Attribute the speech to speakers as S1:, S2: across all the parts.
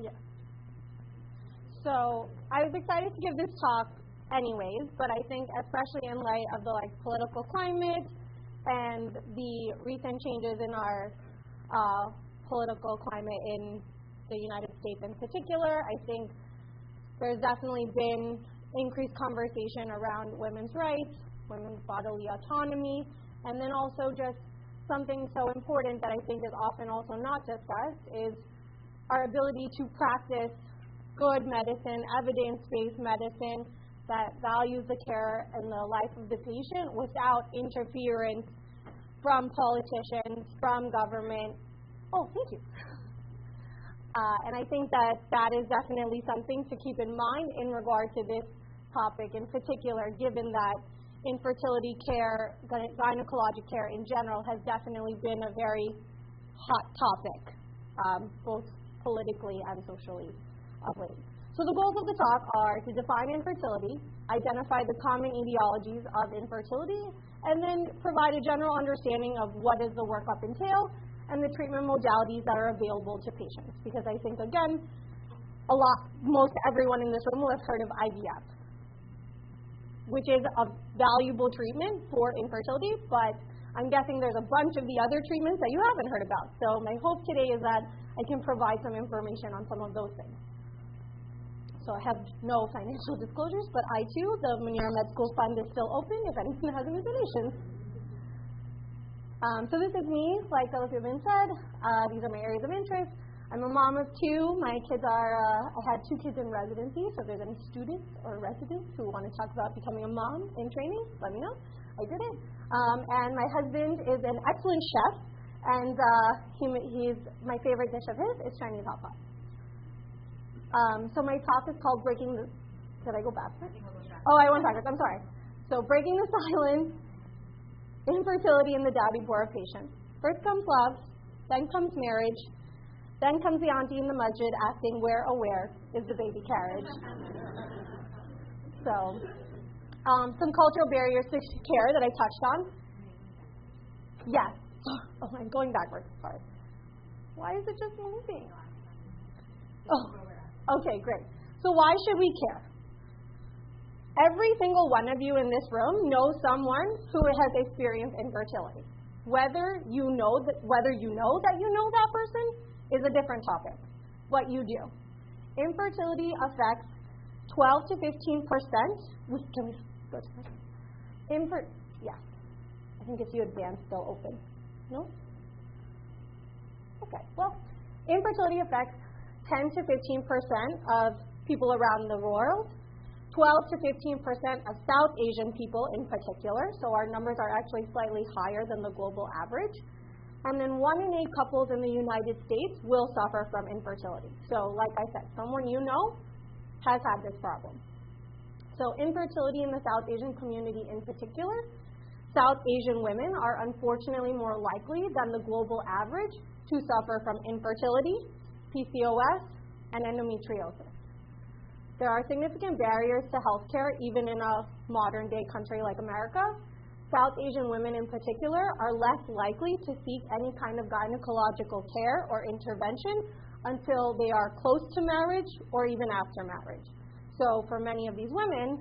S1: Yes. So I was excited to give this talk anyways, but I think especially in light of the political climate and the recent changes in our political climate in the United States in particular, I think there's definitely been increased conversation around women's rights, women's bodily autonomy, and then also just something so important that I think is often also not discussed is our ability to practice good medicine, evidence-based medicine that values the care and the life of the patient without interference from politicians, from government. Oh, thank you. And I think that is definitely something to keep in mind in regard to this topic in particular, given that infertility care, gynecologic care in general, has definitely been a very hot topic, both politically and socially of late. So the goals of the talk are to define infertility, identify the common etiologies of infertility, and then provide a general understanding of what does the workup entail and the treatment modalities that are available to patients. Because I think, again, most everyone in this room will have heard of IVF, which is a valuable treatment for infertility, but I'm guessing there's a bunch of the other treatments that you haven't heard about. So my hope today is that I can provide some information on some of those things. So I have no financial disclosures, but I too, the Munira Med School Fund is still open if anyone has any donations. So this is me, like those who have been said. These are my areas of interest. I'm a mom of two. My kids are, I had 2 kids in residency, so if there's any students or residents who want to talk about becoming a mom in training, let me know. I did it. And my husband is an excellent chef, and he's my favorite dish of his is Chinese hot pot. So my talk is called Breaking the... Did I go backwards? Oh, I went backwards. I'm sorry. So Breaking the Silence, Infertility in the Daddy-Bora Patient. First comes love, then comes marriage, then comes the auntie in the masjid asking where, oh where, is the baby carriage. So, some cultural barriers to care that I touched on. Yes. Oh, I'm going backwards. Sorry. Why is it just moving? Oh. Okay, great. So why should we care? Every single one of you in this room knows someone who has experienced infertility. Whether you know that you know that person is a different topic. What you do. Infertility affects 12 to 15%. Can we go to that? Yes. I think if you advance, they'll open. No? Okay. Well, infertility affects 10 to 15% of people around the world, 12 to 15% of South Asian people in particular, so our numbers are actually slightly higher than the global average. And then 1 in 8 couples in the United States will suffer from infertility. So like I said, someone you know has had this problem. So infertility in the South Asian community in particular, South Asian women are unfortunately more likely than the global average to suffer from infertility, PCOS, and endometriosis. There are significant barriers to healthcare even in a modern-day country like America. South Asian women in particular are less likely to seek any kind of gynecological care or intervention until they are close to marriage or even after marriage. So for many of these women,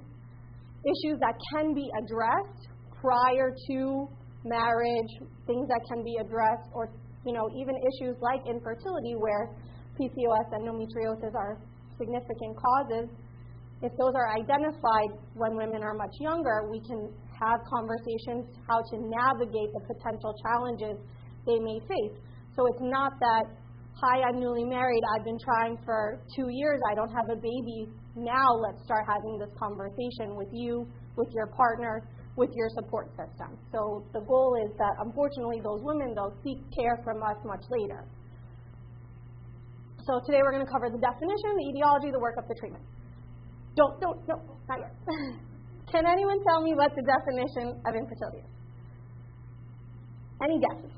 S1: issues that can be addressed prior to marriage, things that can be addressed, or even issues like infertility where PCOS and endometriosis are significant causes, if those are identified when women are much younger, we can have conversations how to navigate the potential challenges they may face. So it's not that, hi, I'm newly married, I've been trying for 2 years, I don't have a baby, now let's start having this conversation with you, with your partner, with your support system. So the goal is that, unfortunately, those women, they'll seek care from us much later. So today we're going to cover the definition, the etiology, the workup, the treatment. No, not yet. Can anyone tell me what the definition of infertility is? Any guesses?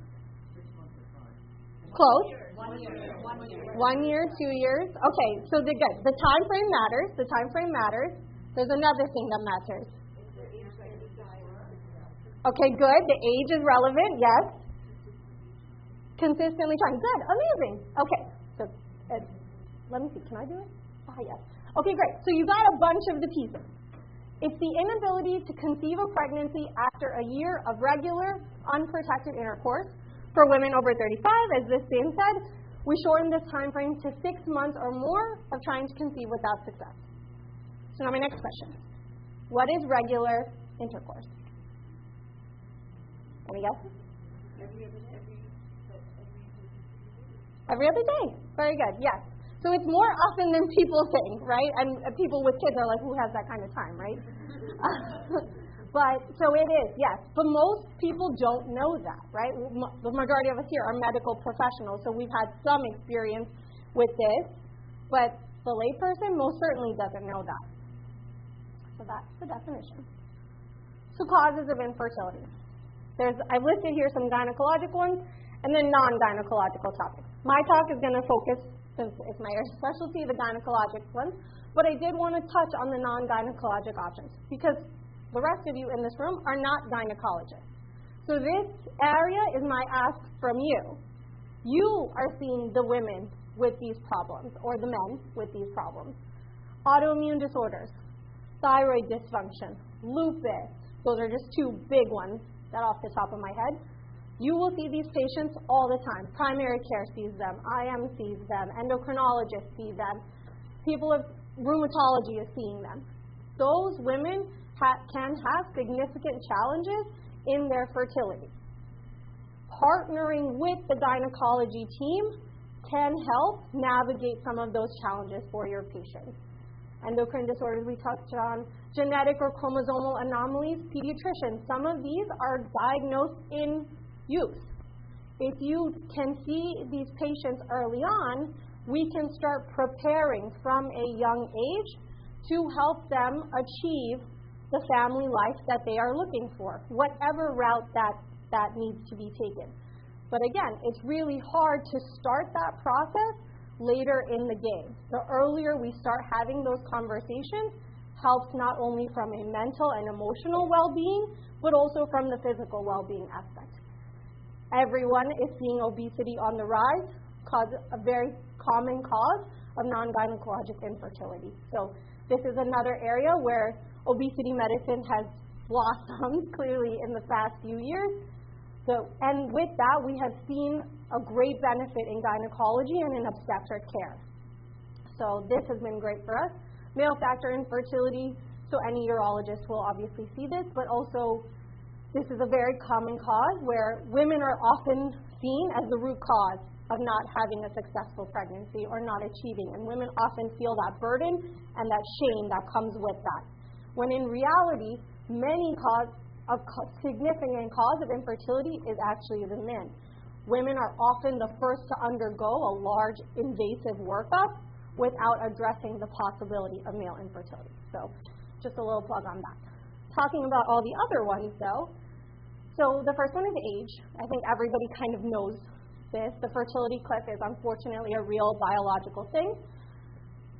S1: Close.
S2: 1 year. 1 year.
S1: 1 year, 2 years. Okay, so they're good. The time frame matters. The time frame matters. There's another thing that matters. Okay, good. The age is relevant. Yes. Consistently trying. Good. Amazing. Okay. So, let me see, can I do it? Ah, yes. Okay, great. So you got a bunch of the pieces. It's the inability to conceive a pregnancy after a year of regular, unprotected intercourse. For women over 35, as this Dan said, we shorten this time frame to 6 months or more of trying to conceive without success. So now my next question. What is regular intercourse? Any guesses? Every other day. Very good, yes. So it's more often than people think, right? And people with kids are like, who has that kind of time, right? But, so it is, yes. But most people don't know that, right? The majority of us here are medical professionals, so we've had some experience with this. But the layperson most certainly doesn't know that. So that's the definition. So causes of infertility. I've listed here some gynecological ones and then non-gynecological topics. My talk is going to focus, since it's my specialty, the gynecologic ones. But I did want to touch on the non-gynecologic options because the rest of you in this room are not gynecologists. So this area is my ask from you. You are seeing the women with these problems or the men with these problems. Autoimmune disorders, thyroid dysfunction, lupus, those are just two big ones that off the top of my head. You will see these patients all the time. Primary care sees them, IM sees them, endocrinologists see them, people of rheumatology is seeing them. Those women can have significant challenges in their fertility. Partnering with the gynecology team can help navigate some of those challenges for your patients. Endocrine disorders we touched on, genetic or chromosomal anomalies, pediatricians, some of these are diagnosed in youth. If you can see these patients early on, we can start preparing from a young age to help them achieve the family life that they are looking for, whatever route that needs to be taken. But again, it's really hard to start that process later in the game. The earlier we start having those conversations helps not only from a mental and emotional well-being, but also from the physical well-being aspect. Everyone is seeing obesity on the rise, a very common cause of non-gynecologic infertility. So this is another area where obesity medicine has blossomed clearly in the past few years. And with that, we have seen a great benefit in gynecology and in obstetric care. So this has been great for us. Male factor infertility, so any urologist will obviously see this, but also this is a very common cause where women are often seen as the root cause of not having a successful pregnancy or not achieving. And women often feel that burden and that shame that comes with that. When in reality, significant cause of infertility is actually the men. Women are often the first to undergo a large invasive workup without addressing the possibility of male infertility. So just a little plug on that. Talking about all the other ones though, so the first one is age. I think everybody kind of knows this. The fertility cliff is unfortunately a real biological thing.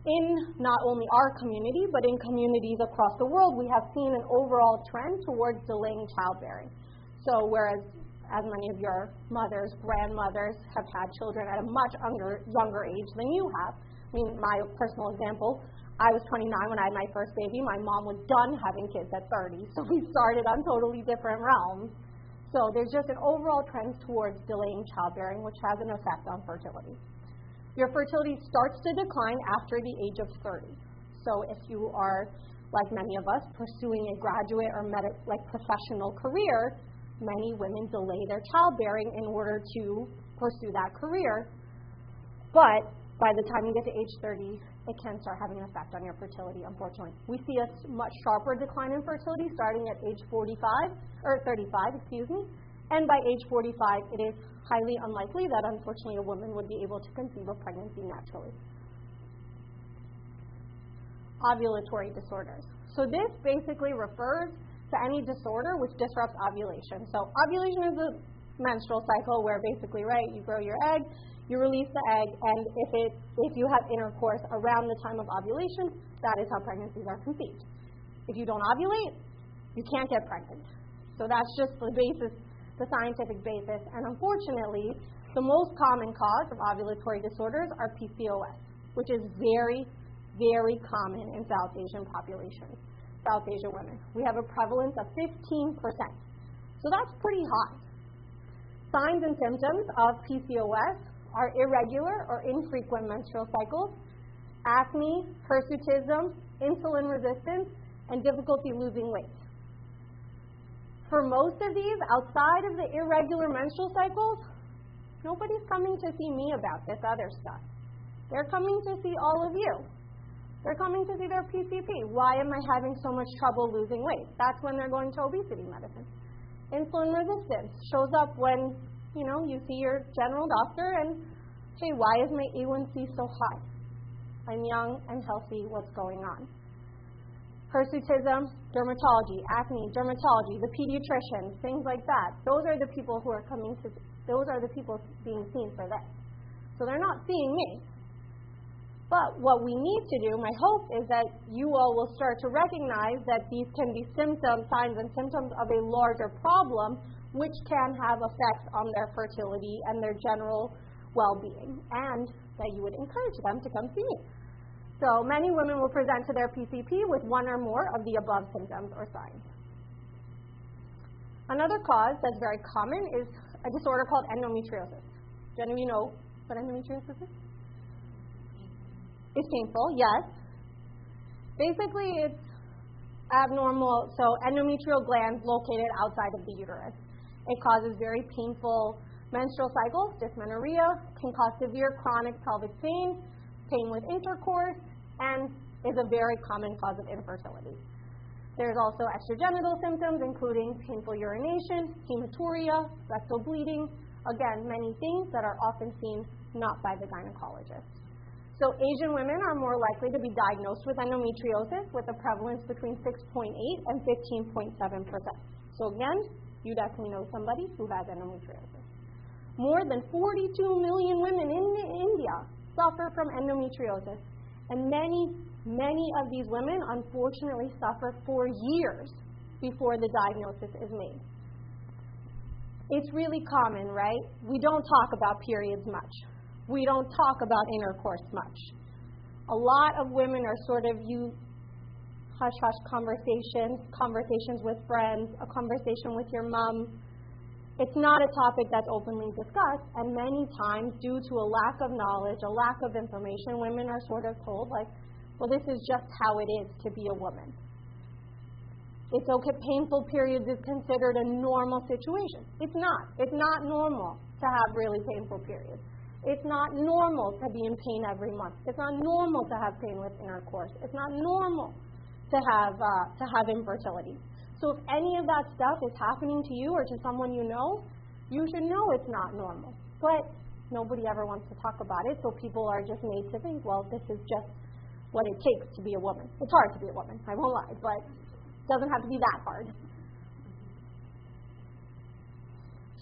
S1: In not only our community, but in communities across the world, we have seen an overall trend towards delaying childbearing. So whereas as many of your mothers, grandmothers have had children at a much younger age than you have. I mean, my personal example, I was 29 when I had my first baby. My mom was done having kids at 30, so we started on totally different realms. So there's just an overall trend towards delaying childbearing, which has an effect on fertility. Your fertility starts to decline after the age of 30. So if you are, like many of us, pursuing a graduate or professional career, many women delay their childbearing in order to pursue that career. But by the time you get to age 30, it can start having an effect on your fertility, unfortunately. We see a much sharper decline in fertility starting at age 35, and by age 45, it is highly unlikely that, unfortunately, a woman would be able to conceive a pregnancy naturally. Ovulatory disorders. So this basically refers to any disorder which disrupts ovulation. So ovulation is a menstrual cycle where basically, right, you grow your egg, you release the egg, and if you have intercourse around the time of ovulation, that is how pregnancies are conceived. If you don't ovulate, you can't get pregnant. So that's just the basis, the scientific basis. And unfortunately, the most common cause of ovulatory disorders are PCOS. which is very, very common in South Asian populations, South Asian women. We have a prevalence of 15%. So that's pretty high. Signs and symptoms of PCOS are irregular or infrequent menstrual cycles, acne, hirsutism, insulin resistance, and difficulty losing weight. For most of these, outside of the irregular menstrual cycles, nobody's coming to see me about this other stuff. They're coming to see all of you. They're coming to see their PCP. Why am I having so much trouble losing weight? That's when they're going to obesity medicine. Insulin resistance shows up when, you see your general doctor and, hey, why is my A1C so high? I'm young and healthy. What's going on? Hirsutism, dermatology, acne, dermatology, the pediatrician, things like that. Those are the people who are those are the people being seen for this. So they're not seeing me. But what we need to do, my hope, is that you all will start to recognize that these can be signs and symptoms of a larger problem, which can have effects on their fertility and their general well-being, and that you would encourage them to come see me. So many women will present to their PCP with one or more of the above symptoms or signs. Another cause that's very common is a disorder called endometriosis. Do any of you know what endometriosis is? It's painful, yes. Basically, it's abnormal, so endometrial glands located outside of the uterus. It causes very painful menstrual cycles, dysmenorrhea, can cause severe chronic pelvic pain, pain with intercourse, and is a very common cause of infertility. There's also extragenital symptoms, including painful urination, hematuria, rectal bleeding, again, many things that are often seen not by the gynecologist. So Asian women are more likely to be diagnosed with endometriosis with a prevalence between 6.8 and 15.7%. So again, you definitely know somebody who has endometriosis. More than 42 million women in India suffer from endometriosis, and many of these women unfortunately suffer for years before the diagnosis is made. It's really common, right? We don't talk about periods much. We don't talk about intercourse much. A lot of women are sort of hush-hush conversations with friends, a conversation with your mom. It's not a topic that's openly discussed, and many times, due to a lack of knowledge, a lack of information, women are sort of told, well, this is just how it is to be a woman. It's okay, painful periods is considered a normal situation. It's not. It's not normal to have really painful periods. It's not normal to be in pain every month. It's not normal to have pain with intercourse. It's not normal to have infertility. So if any of that stuff is happening to you or to someone you know, you should know it's not normal. But nobody ever wants to talk about it, so people are just made to think, well, this is just what it takes to be a woman. It's hard to be a woman, I won't lie, but it doesn't have to be that hard.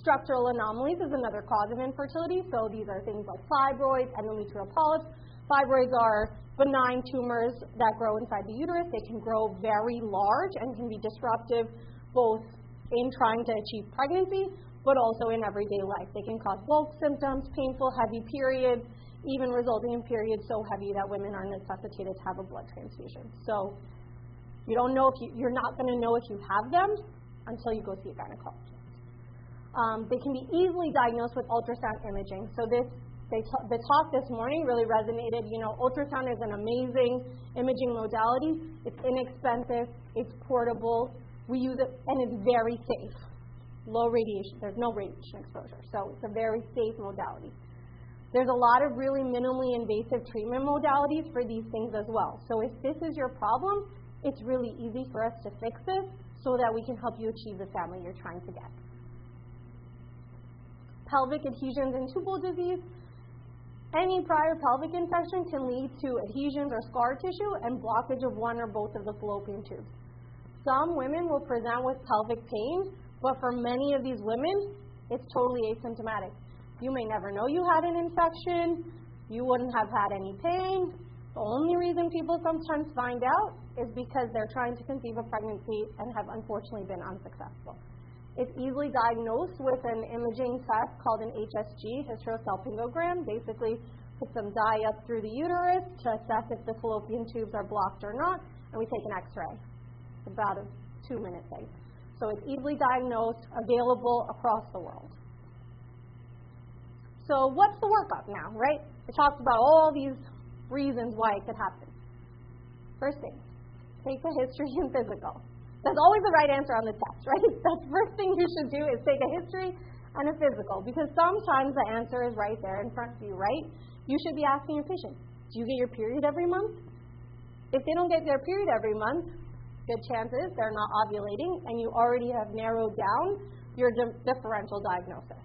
S1: Structural anomalies is another cause of infertility. So these are things like fibroids, endometrial polyps. Fibroids are benign tumors that grow inside the uterus. They can grow very large and can be disruptive both in trying to achieve pregnancy, but also in everyday life. They can cause bulk symptoms, painful, heavy periods, even resulting in periods so heavy that women are necessitated to have a blood transfusion. So you're not going to know if you have them until you go see a gynecologist. They can be easily diagnosed with ultrasound imaging. So the talk this morning really resonated. Ultrasound is an amazing imaging modality. It's inexpensive. It's portable. We use it, and it's very safe. Low radiation. There's no radiation exposure. So it's a very safe modality. There's a lot of really minimally invasive treatment modalities for these things as well. So if this is your problem, it's really easy for us to fix this so that we can help you achieve the family you're trying to get. Pelvic adhesions and tubal disease. Any prior pelvic infection can lead to adhesions or scar tissue and blockage of one or both of the fallopian tubes. Some women will present with pelvic pain, but for many of these women, it's totally asymptomatic. You may never know you had an infection. You wouldn't have had any pain. The only reason people sometimes find out is because they're trying to conceive a pregnancy and have unfortunately been unsuccessful. It's easily diagnosed with an imaging test called an HSG, hysterosalpingogram. Basically, put some dye up through the uterus to assess if the fallopian tubes are blocked or not, and we take an x-ray. It's about a 2-minute thing. So it's easily diagnosed, available across the world. So what's the workup now, right? It talks about all these reasons why it could happen. First thing, take a history and physical. That's always the right answer on the test, right? That's the first thing you should do is take a history and a physical, because sometimes the answer is right there in front of you, right? You should be asking your patient, do you get your period every month? If they don't get their period every month, good chances they're not ovulating, and you already have narrowed down your differential diagnosis.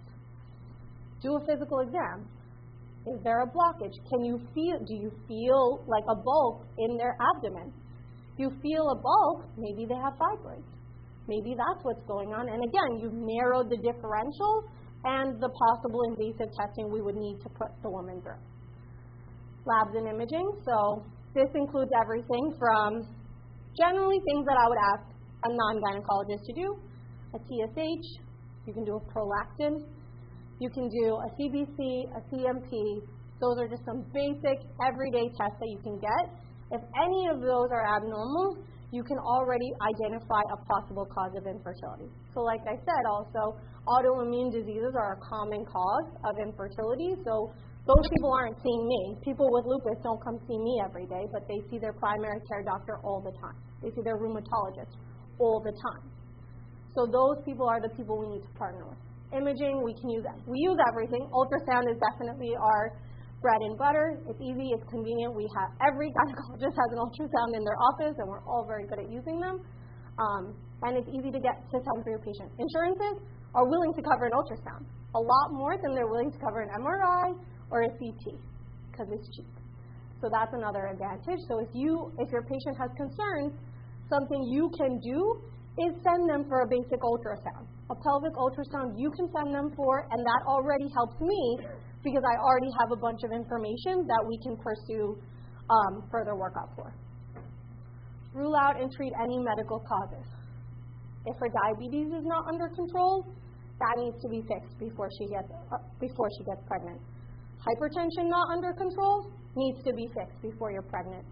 S1: Do a physical exam. Is there a blockage? Do you feel like a bulk in their abdomen? If you feel a bulk, maybe they have fibroids. Maybe that's what's going on. And again, you've narrowed the differential and the possible invasive testing we would need to put the woman through. Labs and imaging. So this includes everything from generally things that I would ask a non-gynecologist to do. A TSH, you can do a prolactin, you can do a CBC, a CMP. Those are just some basic everyday tests that you can get. If any of those are abnormal, you can already identify a possible cause of infertility. So like I said, also, autoimmune diseases are a common cause of infertility. So those people aren't seeing me. People with lupus don't come see me every day, but they see their primary care doctor all the time. They see their rheumatologist all the time. So those people are the people we need to partner with. Imaging, we use everything. Ultrasound is definitely our bread and butter. It's easy, it's convenient. Every gynecologist has an ultrasound in their office, and we're all very good at using them. And it's easy to tell for your patient. Insurances are willing to cover an ultrasound a lot more than they're willing to cover an MRI or a CT because it's cheap. So that's another advantage. So if your patient has concerns, something you can do is send them for a basic ultrasound. A pelvic ultrasound you can send them for, and that already helps me because I already have a bunch of information that we can pursue further workup for. Rule out and treat any medical causes. If her diabetes is not under control, that needs to be fixed before she gets pregnant. Hypertension not under control needs to be fixed before you're pregnant.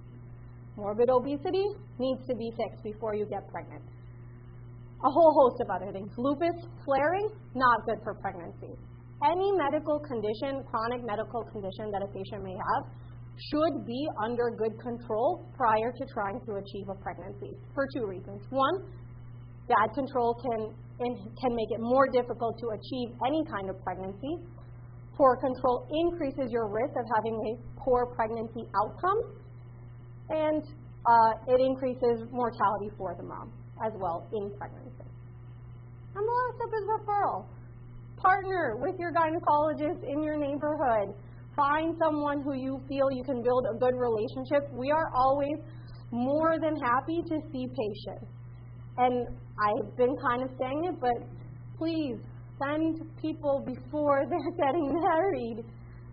S1: Morbid obesity needs to be fixed before you get pregnant. A whole host of other things. Lupus flaring, not good for pregnancy. Any medical condition, chronic medical condition that a patient may have, should be under good control prior to trying to achieve a pregnancy for 2 reasons. One, bad control can make it more difficult to achieve any kind of pregnancy. Poor control increases your risk of having a poor pregnancy outcome, and it increases mortality for the mom as well in pregnancy. And the last step is referral. Partner with your gynecologist in your neighborhood. Find someone who you feel you can build a good relationship. We are always more than happy to see patients. And I've been kind of saying it, but please send people before they're getting married.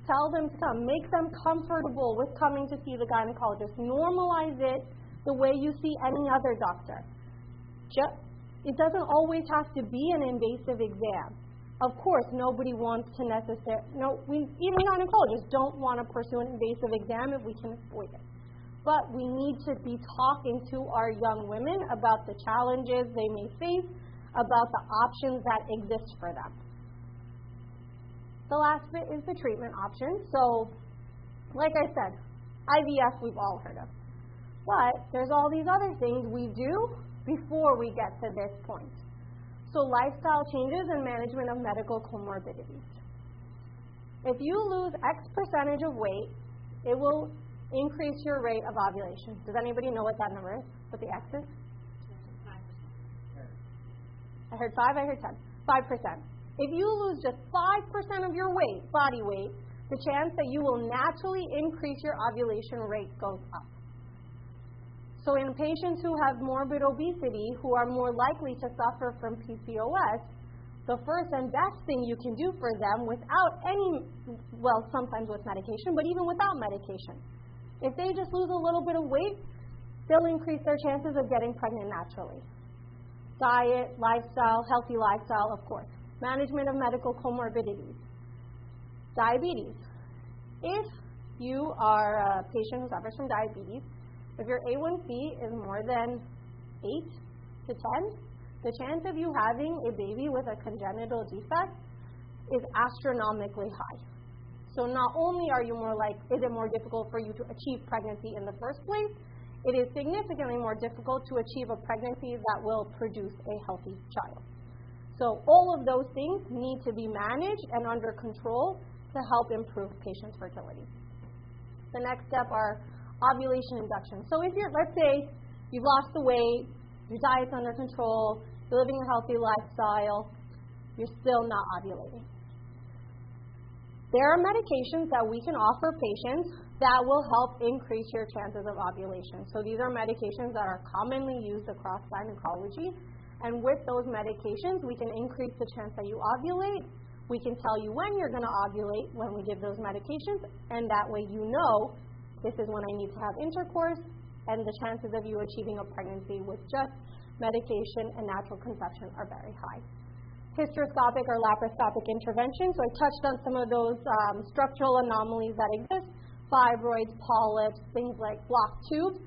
S1: Tell them to come. Make them comfortable with coming to see the gynecologist. Normalize it the way you see any other doctor. It doesn't always have to be an invasive exam. Of course, nobody wants to even gynecologists don't want to pursue an invasive exam if we can avoid it. But we need to be talking to our young women about the challenges they may face, about the options that exist for them. The last bit is the treatment option. So, like I said, IVF we've all heard of. But there's all these other things we do before we get to this point. So lifestyle changes and management of medical comorbidities. If you lose X percentage of weight, it will increase your rate of ovulation. Does anybody know what that number is? What the X is? 5%. I heard 5, I heard 10. 5%. If you lose just 5% of your weight, body weight, the chance that you will naturally increase your ovulation rate goes up. So in patients who have morbid obesity, who are more likely to suffer from PCOS, the first and best thing you can do for them without sometimes with medication, but even without medication, if they just lose a little bit of weight, they'll increase their chances of getting pregnant naturally. Diet, lifestyle, healthy lifestyle, of course. Management of medical comorbidities. Diabetes. If you are a patient who suffers from diabetes, if your A1C is more than 8 to 10, the chance of you having a baby with a congenital defect is astronomically high. So not only is it more difficult for you to achieve pregnancy in the first place, it is significantly more difficult to achieve a pregnancy that will produce a healthy child. So all of those things need to be managed and under control to help improve patients' fertility. The next step are ovulation induction. So if let's say you've lost the weight, your diet's under control, you're living a healthy lifestyle, you're still not ovulating. There are medications that we can offer patients that will help increase your chances of ovulation. So these are medications that are commonly used across gynecology. And with those medications, we can increase the chance that you ovulate. We can tell you when you're going to ovulate when we give those medications. And that way you know this is when I need to have intercourse. And the chances of you achieving a pregnancy with just medication and natural conception are very high. Hysteroscopic or laparoscopic intervention. So I touched on some of those structural anomalies that exist, fibroids, polyps, things like blocked tubes.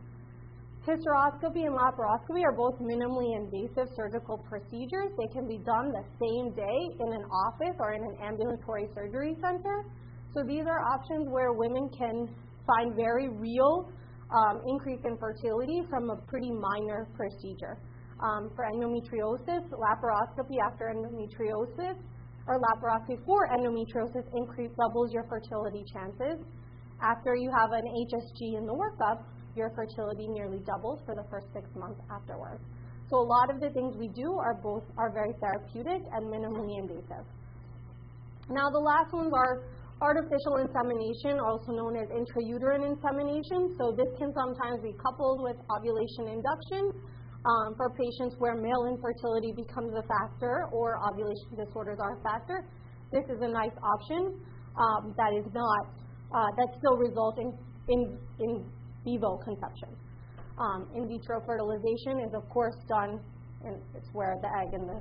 S1: Hysteroscopy and laparoscopy are both minimally invasive surgical procedures. They can be done the same day in an office or in an ambulatory surgery center. So these are options where women can find very real increase in fertility from a pretty minor procedure. For endometriosis, laparoscopy after endometriosis, or laparoscopy for endometriosis doubles your fertility chances. After you have an HSG in the workup, your fertility nearly doubles for the first 6 months afterwards. So a lot of the things we do are very therapeutic and minimally invasive. Now the last ones are artificial insemination, also known as intrauterine insemination. So this can sometimes be coupled with ovulation induction for patients where male infertility becomes a factor or ovulation disorders are a factor. This is a nice option that's still resulting in vivo conception. In vitro fertilization is of course done, and it's where the egg and the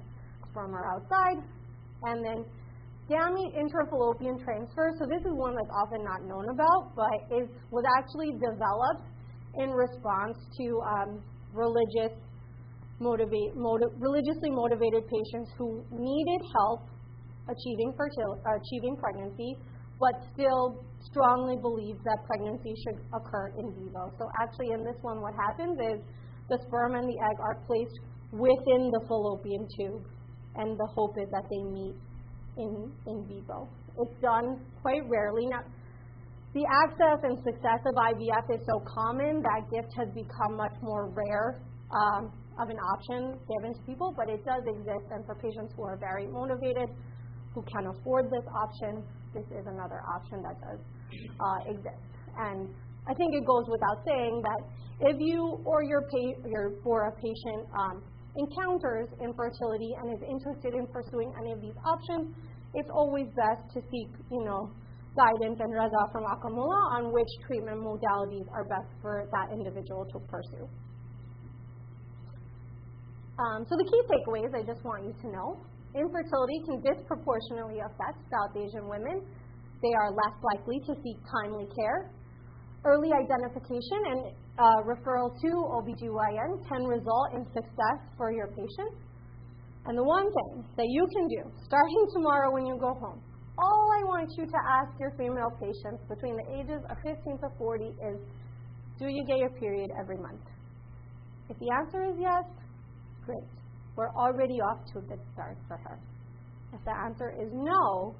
S1: sperm are outside. And then gamete intrafallopian transfer. So this is one that's often not known about, but was actually developed in response to religiously motivated patients who needed help achieving pregnancy, but still strongly believes that pregnancy should occur in vivo. So actually in this one what happens is the sperm and the egg are placed within the fallopian tube, and the hope is that they meet in vivo. It's done quite rarely. Now, the access and success of IVF is so common that GIFT has become much more rare of an option given to people, but it does exist, and for patients who are very motivated, who can afford this option, this is another option that does exist. And I think it goes without saying that if you or your patient encounters infertility and is interested in pursuing any of these options, it's always best to seek, guidance and raza from Akamullah on which treatment modalities are best for that individual to pursue. So the key takeaways I just want you to know: infertility can disproportionately affect South Asian women. They are less likely to seek timely care. Early identification and referral to OBGYN can result in success for your patient. And the one thing that you can do, starting tomorrow when you go home, all I want you to ask your female patients between the ages of 15 to 40 is, do you get your period every month? If the answer is yes, great. We're already off to a good start for her. If the answer is no,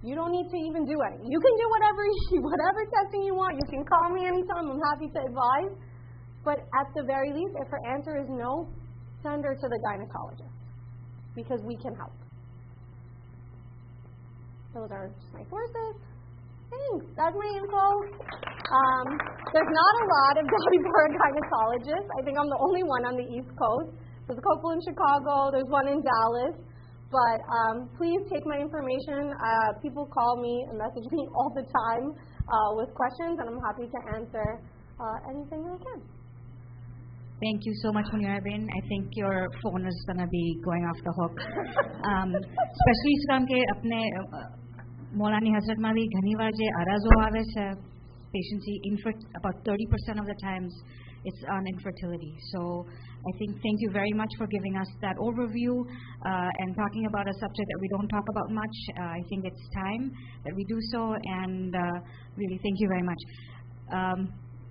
S1: you don't need to even do anything. You can do whatever testing you want. You can call me anytime. I'm happy to advise. But at the very least, if her answer is no, send her to the gynecologist, because we can help. Those are just my sources. Thanks. That's my info. There's not a lot of Delhi-born gynecologists. I think I'm the only one on the East Coast. There's a couple in Chicago. There's one in Dallas. But please take my information. People call me and message me all the time with questions, and I'm happy to answer anything I can.
S2: Thank you so much, Munira. I think your phone is going to be going off the hook. Especially Islam ke apne Maulani Hazrat Madi ghani baar je arazo aave che patients see about 30% of the times it's on infertility. So I think thank you very much for giving us that overview and talking about a subject that we don't talk about much. I think it's time that we do so, and really thank you very much.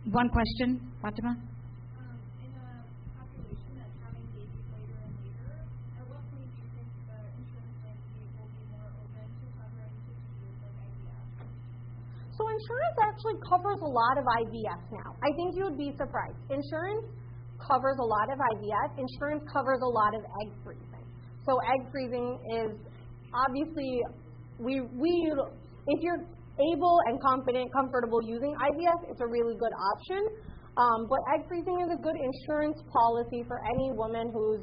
S2: One question, Fatima?
S3: In a population that's having babies later and later, at what point do you think the insurance landscape will be more open to covering procedures like IVF?
S1: So insurance actually covers a lot of IVF now. I think you would be surprised. Insurance covers a lot of IVF. Insurance covers a lot of egg freezing. So egg freezing is obviously, if you're able and confident, comfortable using IVF, it's a really good option. But egg freezing is a good insurance policy for any woman who's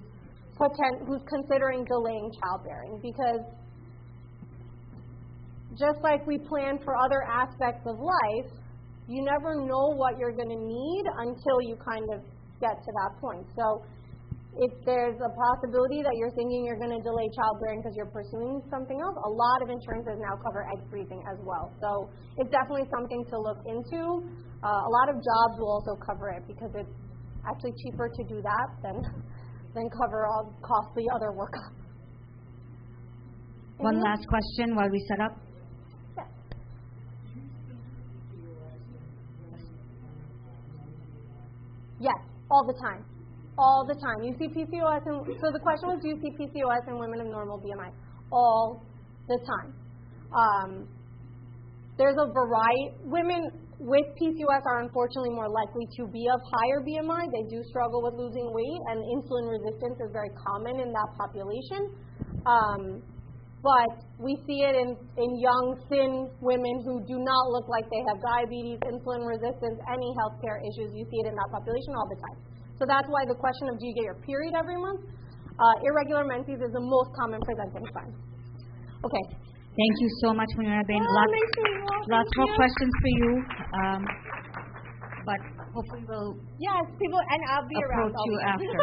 S1: considering delaying childbearing, because just like we plan for other aspects of life, you never know what you're going to need until you kind of get to that point. So if there's a possibility that you're thinking you're going to delay childbearing because you're pursuing something else, a lot of insurances now cover egg freezing as well. So it's definitely something to look into. A lot of jobs will also cover it because it's actually cheaper to do that than cover all costly other workup.
S2: One last question while we set up.
S1: Yes, all the time. All the time. You see PCOS, so the question was, do you see PCOS in women of normal BMI? All the time. There's a variety. Women with PCOS are unfortunately more likely to be of higher BMI. They do struggle with losing weight, and insulin resistance is very common in that population. But we see it in young, thin women who do not look like they have diabetes, insulin resistance, any healthcare issues. You see it in that population all the time. So that's why the question of do you get your period every month? Irregular menses is the most common presenting sign. Okay.
S2: Thank you so much, Munira. Lots more questions for you. But hopefully we'll
S1: people, and I'll be
S2: approach
S1: around.
S2: You after.